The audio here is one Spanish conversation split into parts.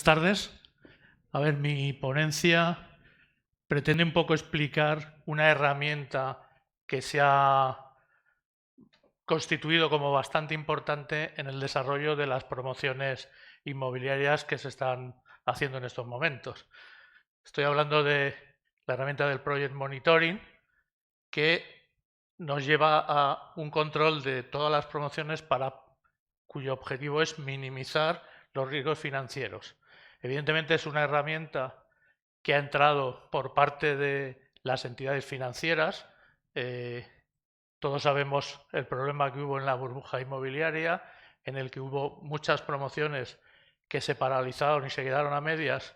Buenas tardes. A ver, mi ponencia pretende un poco explicar una herramienta que se ha constituido como bastante importante en el desarrollo de las promociones inmobiliarias que se están haciendo en estos momentos. Estoy hablando de la herramienta del Project Monitoring, que nos lleva a un control de todas las promociones cuyo objetivo es minimizar los riesgos financieros. Evidentemente es una herramienta que ha entrado por parte de las entidades financieras. Todos sabemos el problema que hubo en la burbuja inmobiliaria, en el que hubo muchas promociones que se paralizaron y se quedaron a medias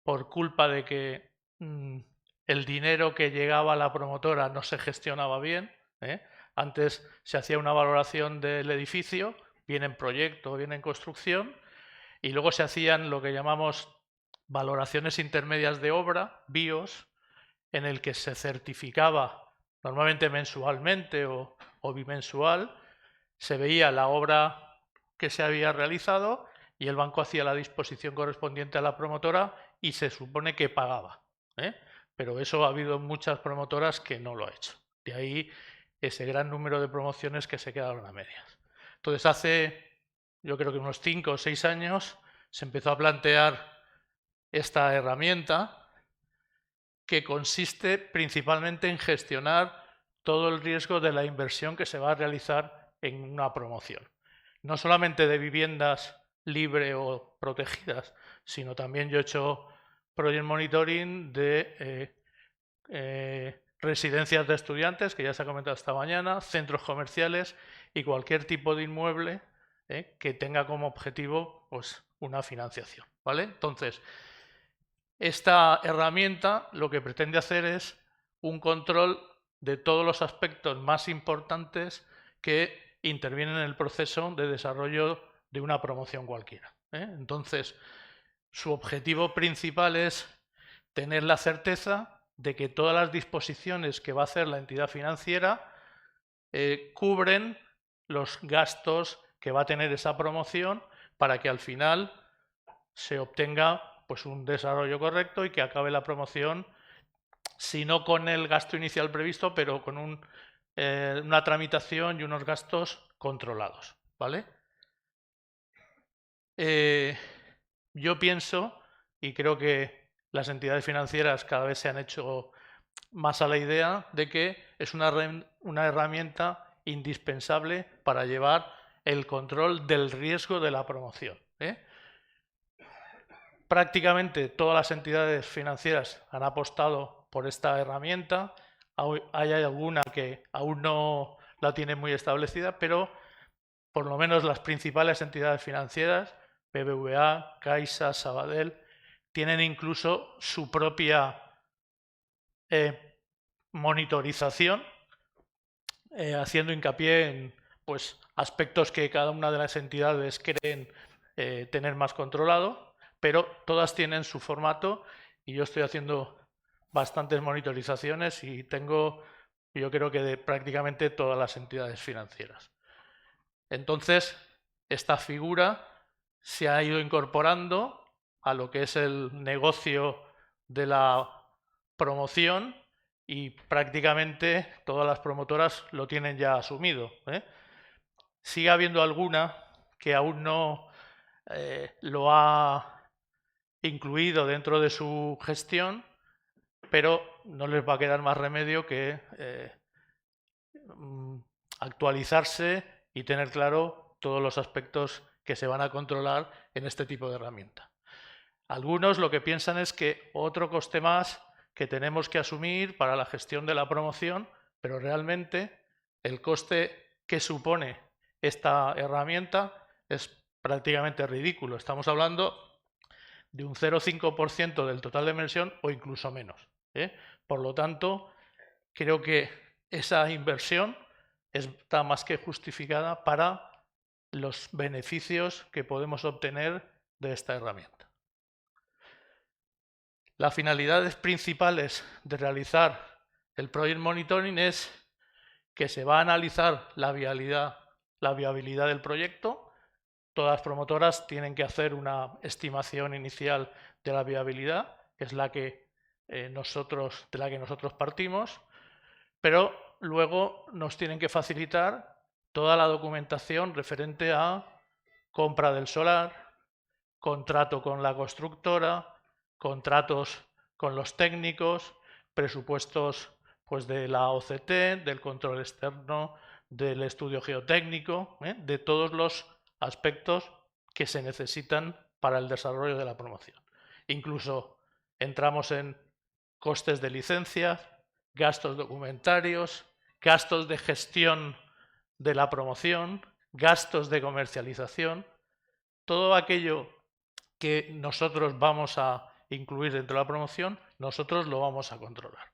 por culpa de que el dinero que llegaba a la promotora no se gestionaba bien. Antes se hacía una valoración del edificio, bien en proyecto, bien en construcción, y luego se hacían lo que llamamos valoraciones intermedias de obra, BIOS, en el que se certificaba normalmente mensualmente o bimensual, se veía la obra que se había realizado y el banco hacía la disposición correspondiente a la promotora y se supone que pagaba. Pero eso ha habido muchas promotoras que no lo ha hecho. De ahí ese gran número de promociones que se quedaron a medias. Entonces hace, yo creo que unos 5 o 6 años, se empezó a plantear esta herramienta que consiste principalmente en gestionar todo el riesgo de la inversión que se va a realizar en una promoción. No solamente de viviendas libre o protegidas, sino también yo he hecho project monitoring de residencias de estudiantes, que ya se ha comentado esta mañana, centros comerciales y cualquier tipo de inmueble que tenga como objetivo pues, una financiación. ¿Vale? Entonces, esta herramienta lo que pretende hacer es un control de todos los aspectos más importantes que intervienen en el proceso de desarrollo de una promoción cualquiera. Entonces, su objetivo principal es tener la certeza de que todas las disposiciones que va a hacer la entidad financiera cubren los gastos que va a tener esa promoción para que al final se obtenga pues, un desarrollo correcto y que acabe la promoción, si no con el gasto inicial previsto, pero con una tramitación y unos gastos controlados. ¿Vale? Yo pienso, y creo que las entidades financieras cada vez se han hecho más a la idea de que es una herramienta indispensable para llevar el control del riesgo de la promoción. Prácticamente todas las entidades financieras han apostado por esta herramienta. Hay alguna que aún no la tiene muy establecida, pero por lo menos las principales entidades financieras, BBVA, Caixa, Sabadell, tienen incluso su propia monitorización, haciendo hincapié en pues, aspectos que cada una de las entidades creen tener más controlado, pero todas tienen su formato y yo estoy haciendo bastantes monitorizaciones y tengo, yo creo que de prácticamente todas las entidades financieras. Entonces, esta figura se ha ido incorporando a lo que es el negocio de la promoción y prácticamente todas las promotoras lo tienen ya asumido. Sigue habiendo alguna que aún no lo ha incluido dentro de su gestión, pero no les va a quedar más remedio que actualizarse y tener claro todos los aspectos que se van a controlar en este tipo de herramienta. Algunos lo que piensan es que otro coste más que tenemos que asumir para la gestión de la promoción, pero realmente el coste que supone esta herramienta es prácticamente ridículo. Estamos hablando de un 0,5% del total de inversión o incluso menos. Por lo tanto, creo que esa inversión está más que justificada para los beneficios que podemos obtener de esta herramienta. Las finalidades principales de realizar el Project Monitoring es que se va a analizar la viabilidad del proyecto, Todas las promotoras tienen que hacer una estimación inicial de la viabilidad, que es de la que nosotros partimos, pero luego nos tienen que facilitar toda la documentación referente a compra del solar, contrato con la constructora, contratos con los técnicos, presupuestos pues, de la OCT, del control externo, del estudio geotécnico, de todos los aspectos que se necesitan para el desarrollo de la promoción. Incluso entramos en costes de licencias, gastos documentarios, gastos de gestión de la promoción, gastos de comercialización, todo aquello que nosotros vamos a incluir dentro de la promoción, nosotros lo vamos a controlar.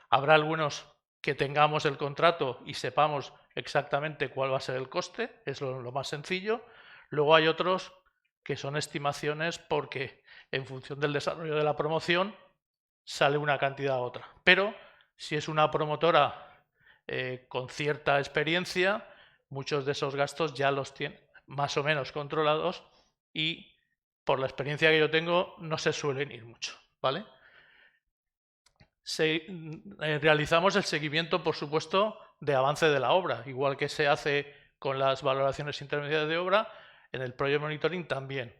Habrá algunos que tengamos el contrato y sepamos exactamente cuál va a ser el coste, es lo más sencillo. Luego hay otros que son estimaciones porque en función del desarrollo de la promoción sale una cantidad u otra. Pero si es una promotora con cierta experiencia, muchos de esos gastos ya los tiene más o menos controlados y por la experiencia que yo tengo no se suelen ir mucho, ¿vale? Realizamos el seguimiento, por supuesto, de avance de la obra, igual que se hace con las valoraciones intermedias de obra, en el Project Monitoring también.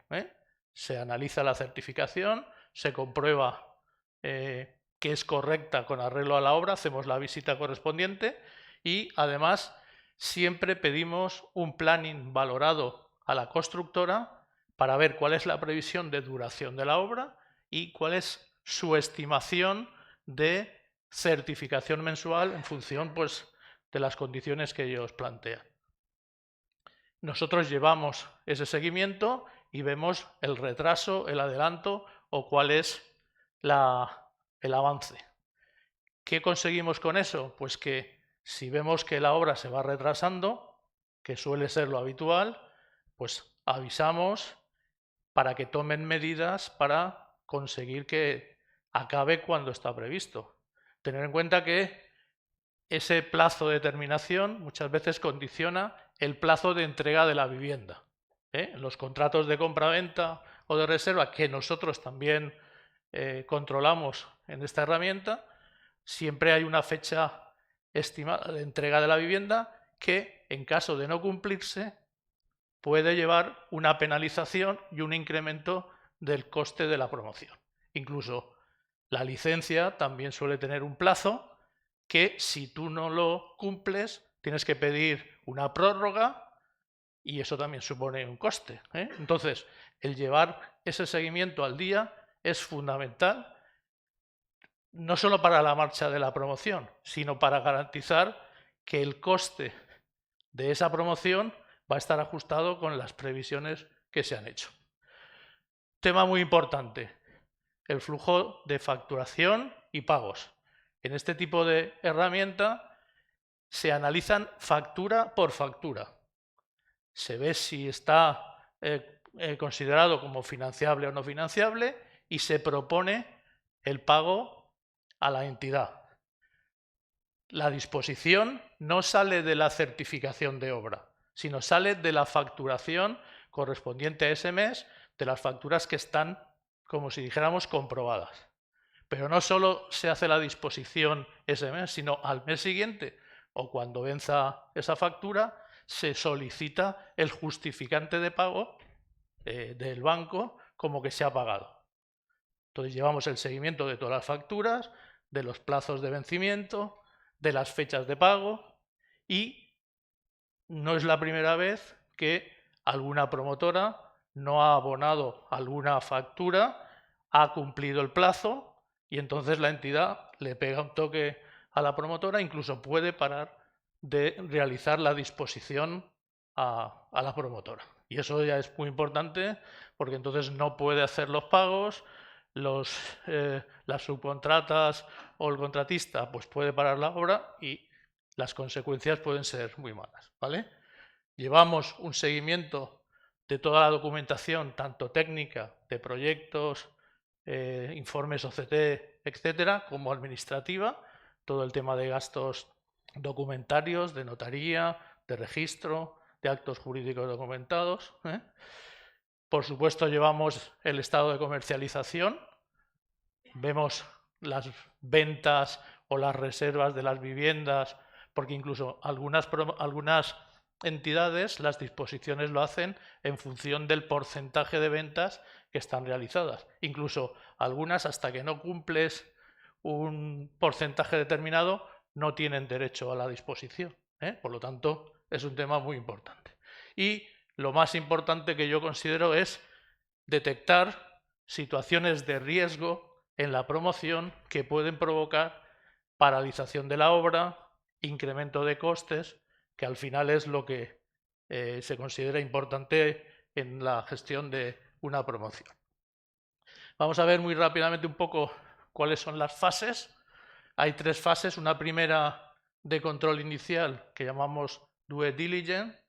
Se analiza la certificación, se comprueba que es correcta con arreglo a la obra, hacemos la visita correspondiente y además siempre pedimos un planning valorado a la constructora para ver cuál es la previsión de duración de la obra y cuál es su estimación de certificación mensual en función pues, de las condiciones que ellos plantean. Nosotros llevamos ese seguimiento y vemos el retraso, el adelanto o cuál es el avance. ¿Qué conseguimos con eso? Pues que si vemos que la obra se va retrasando, que suele ser lo habitual, pues avisamos para que tomen medidas para conseguir que acabe cuando está previsto. Tener en cuenta que ese plazo de terminación muchas veces condiciona el plazo de entrega de la vivienda. Los contratos de compra-venta o de reserva que nosotros también controlamos en esta herramienta, siempre hay una fecha estimada de entrega de la vivienda que, en caso de no cumplirse, puede llevar una penalización y un incremento del coste de la promoción. Incluso la licencia también suele tener un plazo que si tú no lo cumples tienes que pedir una prórroga y eso también supone un coste. Entonces, el llevar ese seguimiento al día es fundamental, no solo para la marcha de la promoción, sino para garantizar que el coste de esa promoción va a estar ajustado con las previsiones que se han hecho. Tema muy importante, el flujo de facturación y pagos. En este tipo de herramienta se analizan factura por factura. Se ve si está considerado como financiable o no financiable y se propone el pago a la entidad. La disposición no sale de la certificación de obra, sino sale de la facturación correspondiente a ese mes, de las facturas que están, como si dijéramos, comprobadas. Pero no solo se hace la disposición ese mes, sino al mes siguiente o cuando venza esa factura, se solicita el justificante de pago del banco como que se ha pagado. Entonces llevamos el seguimiento de todas las facturas, de los plazos de vencimiento, de las fechas de pago y no es la primera vez que alguna promotora no ha abonado alguna factura, ha cumplido el plazo y entonces la entidad le pega un toque a la promotora, incluso puede parar de realizar la disposición a la promotora. Y eso ya es muy importante porque entonces no puede hacer los pagos, las subcontratas o el contratista pues puede parar la obra y las consecuencias pueden ser muy malas, ¿vale? Llevamos un seguimiento de toda la documentación, tanto técnica, de proyectos, informes OCT, etcétera, como administrativa, todo el tema de gastos documentarios, de notaría, de registro, de actos jurídicos documentados. Por supuesto, llevamos el estado de comercialización. Vemos las ventas o las reservas de las viviendas, porque incluso algunas entidades, las disposiciones lo hacen en función del porcentaje de ventas que están realizadas. Incluso algunas, hasta que no cumples un porcentaje determinado, no tienen derecho a la disposición. Por lo tanto, es un tema muy importante. Y lo más importante que yo considero es detectar situaciones de riesgo en la promoción que pueden provocar paralización de la obra, incremento de costes, que al final es lo que se considera importante en la gestión de una promoción. Vamos a ver muy rápidamente un poco cuáles son las fases. Hay 3 fases. Una primera de control inicial que llamamos due diligence,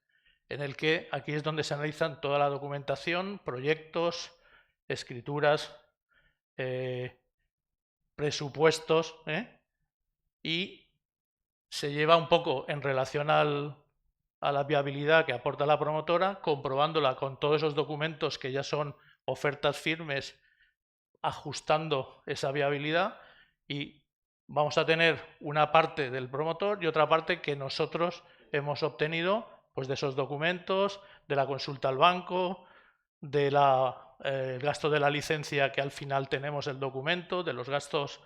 en el que aquí es donde se analizan toda la documentación, proyectos, escrituras, presupuestos, y se lleva un poco en relación a la viabilidad que aporta la promotora, comprobándola con todos esos documentos que ya son ofertas firmes, ajustando esa viabilidad, y vamos a tener una parte del promotor y otra parte que nosotros hemos obtenido pues de esos documentos, de la consulta al banco, del gasto de la licencia que al final tenemos el documento, de los gastos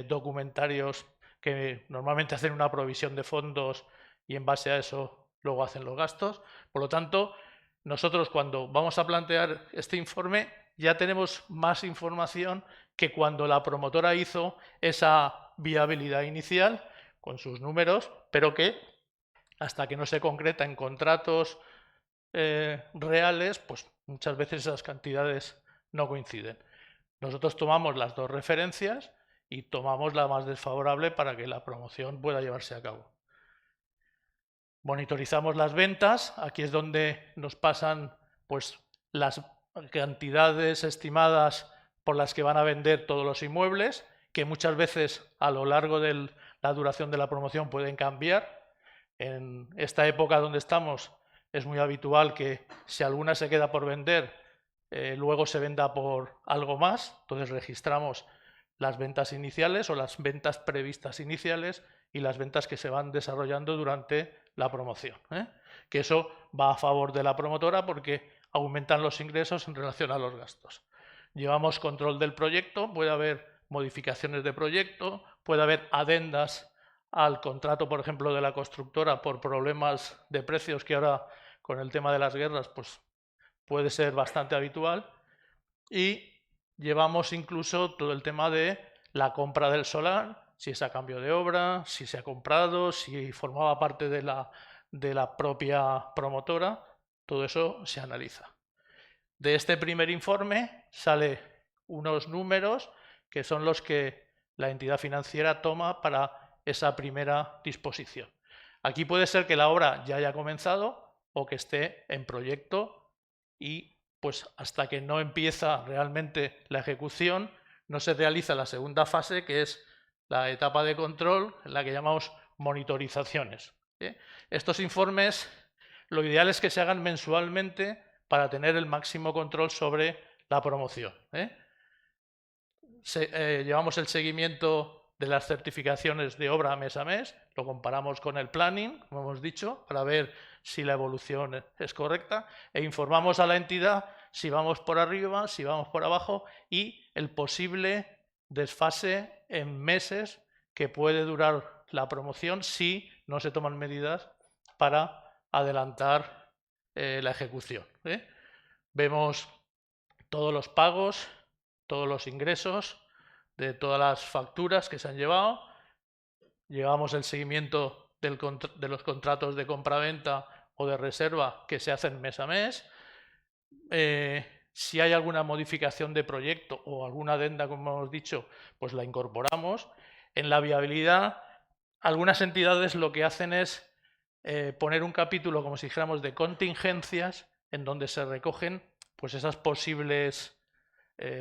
documentarios que normalmente hacen una provisión de fondos y en base a eso luego hacen los gastos. Por lo tanto, nosotros cuando vamos a plantear este informe ya tenemos más información que cuando la promotora hizo esa viabilidad inicial con sus números, pero que hasta que no se concreta en contratos reales, pues muchas veces esas cantidades no coinciden. Nosotros tomamos las 2 referencias y tomamos la más desfavorable para que la promoción pueda llevarse a cabo. Monitorizamos las ventas. Aquí es donde nos pasan pues las cantidades estimadas por las que van a vender todos los inmuebles, que muchas veces a lo largo de la duración de la promoción pueden cambiar. En esta época donde estamos es muy habitual que si alguna se queda por vender, luego se venda por algo más. Entonces registramos las ventas iniciales o las ventas previstas iniciales y las ventas que se van desarrollando durante la promoción. Que eso va a favor de la promotora porque aumentan los ingresos en relación a los gastos. Llevamos control del proyecto, puede haber modificaciones de proyecto, puede haber adendas al contrato, por ejemplo, de la constructora por problemas de precios que ahora con el tema de las guerras pues puede ser bastante habitual, y llevamos incluso todo el tema de la compra del solar, si es a cambio de obra, si se ha comprado, si formaba parte de la propia promotora, todo eso se analiza. De este primer informe sale unos números que son los que la entidad financiera toma para esa primera disposición. Aquí puede ser que la obra ya haya comenzado o que esté en proyecto y pues hasta que no empieza realmente la ejecución no se realiza la segunda fase, que es la etapa de control, en la que llamamos monitorizaciones. Estos informes lo ideal es que se hagan mensualmente para tener el máximo control sobre la promoción. Llevamos el seguimiento de las certificaciones de obra mes a mes, lo comparamos con el planning, como hemos dicho, para ver si la evolución es correcta, e informamos a la entidad si vamos por arriba, si vamos por abajo y el posible desfase en meses que puede durar la promoción si no se toman medidas para adelantar la ejecución. Vemos todos los pagos, todos los ingresos de todas las facturas que se han llevado. Llevamos el seguimiento de los contratos de compraventa o de reserva que se hacen mes a mes. Si hay alguna modificación de proyecto o alguna adenda, como hemos dicho, pues la incorporamos. En la viabilidad, algunas entidades lo que hacen es poner un capítulo, como si dijéramos, de contingencias, en donde se recogen pues esas posibles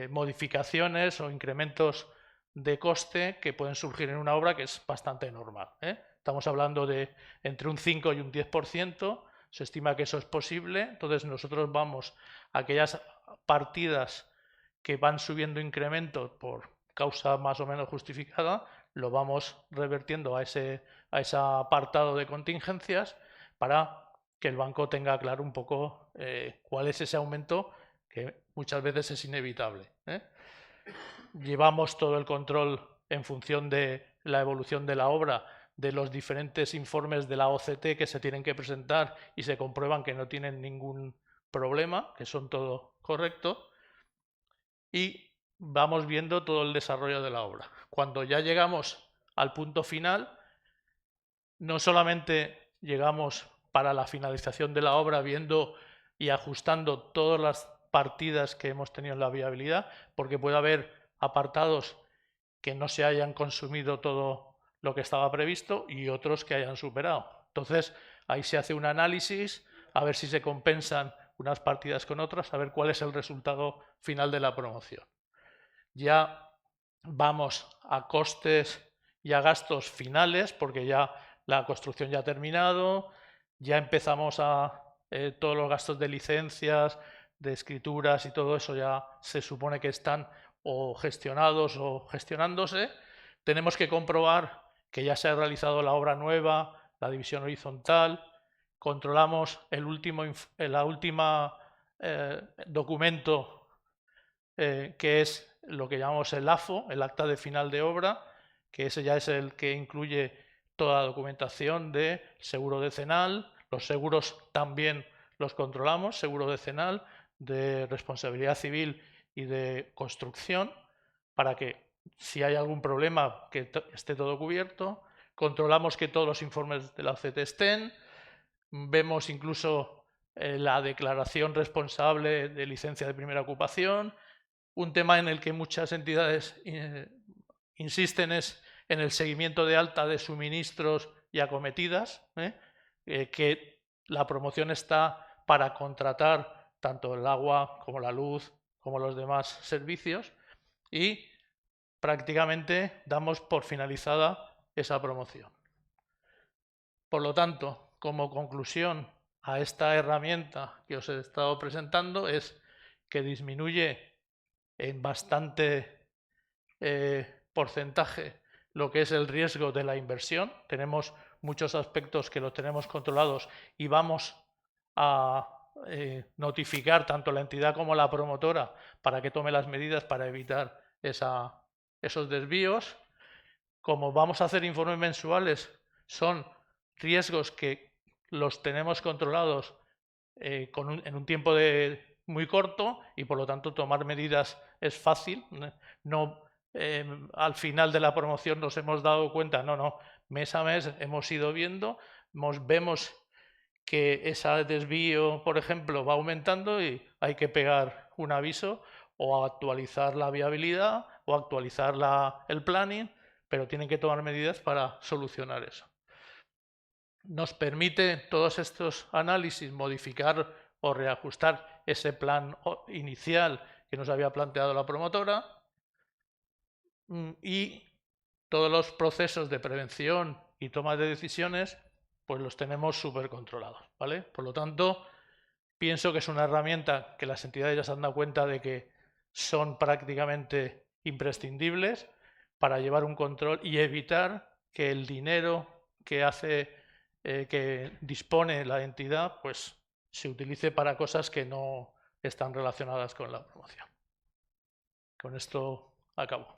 modificaciones o incrementos de coste que pueden surgir en una obra, que es bastante normal. Estamos hablando de entre un 5 y un 10% se estima que eso es posible, entonces nosotros vamos a aquellas partidas que van subiendo incrementos por causa más o menos justificada, lo vamos revertiendo a ese apartado de contingencias para que el banco tenga claro un poco cuál es ese aumento que muchas veces es inevitable. Llevamos todo el control en función de la evolución de la obra, de los diferentes informes de la OCT que se tienen que presentar y se comprueban que no tienen ningún problema, que son todo correctos, y vamos viendo todo el desarrollo de la obra. Cuando ya llegamos al punto final, no solamente llegamos para la finalización de la obra viendo y ajustando todas las partidas que hemos tenido en la viabilidad, porque puede haber apartados que no se hayan consumido todo lo que estaba previsto y otros que hayan superado. Entonces, ahí se hace un análisis, a ver si se compensan unas partidas con otras, a ver cuál es el resultado final de la promoción. Ya vamos a costes y a gastos finales, porque ya la construcción ya ha terminado, ya empezamos a todos los gastos de licencias, de escrituras y todo eso ya se supone que están o gestionados o gestionándose. Tenemos que comprobar que ya se ha realizado la obra nueva, la división horizontal, controlamos el último documento que es lo que llamamos el AFO, el acta de final de obra, que ese ya es el que incluye toda la documentación de seguro decenal, los seguros también los controlamos, seguro decenal, de responsabilidad civil y de construcción, para que si hay algún problema que esté todo cubierto. Controlamos que todos los informes de la OCT estén, vemos incluso la declaración responsable de licencia de primera ocupación. Un tema en el que muchas entidades insisten es en el seguimiento de alta de suministros y acometidas, que la promoción está para contratar tanto el agua como la luz como los demás servicios y prácticamente damos por finalizada esa promoción. Por lo tanto, como conclusión a esta herramienta que os he estado presentando es que disminuye en bastante porcentaje lo que es el riesgo de la inversión. Tenemos muchos aspectos que los tenemos controlados y vamos a notificar tanto la entidad como la promotora para que tome las medidas para evitar esos desvíos. Como vamos a hacer informes mensuales, son riesgos que los tenemos controlados en un tiempo muy corto y por lo tanto tomar medidas es fácil. No al final de la promoción nos hemos dado cuenta, no, mes a mes hemos ido viendo, vemos que ese desvío, por ejemplo, va aumentando y hay que pegar un aviso o actualizar la viabilidad o actualizar el planning, pero tienen que tomar medidas para solucionar eso. Nos permite todos estos análisis modificar o reajustar ese plan inicial que nos había planteado la promotora y todos los procesos de prevención y toma de decisiones pues los tenemos súper controlados, ¿vale? Por lo tanto, pienso que es una herramienta que las entidades ya se han dado cuenta de que son prácticamente imprescindibles para llevar un control y evitar que el dinero que dispone la entidad pues se utilice para cosas que no están relacionadas con la promoción. Con esto acabo.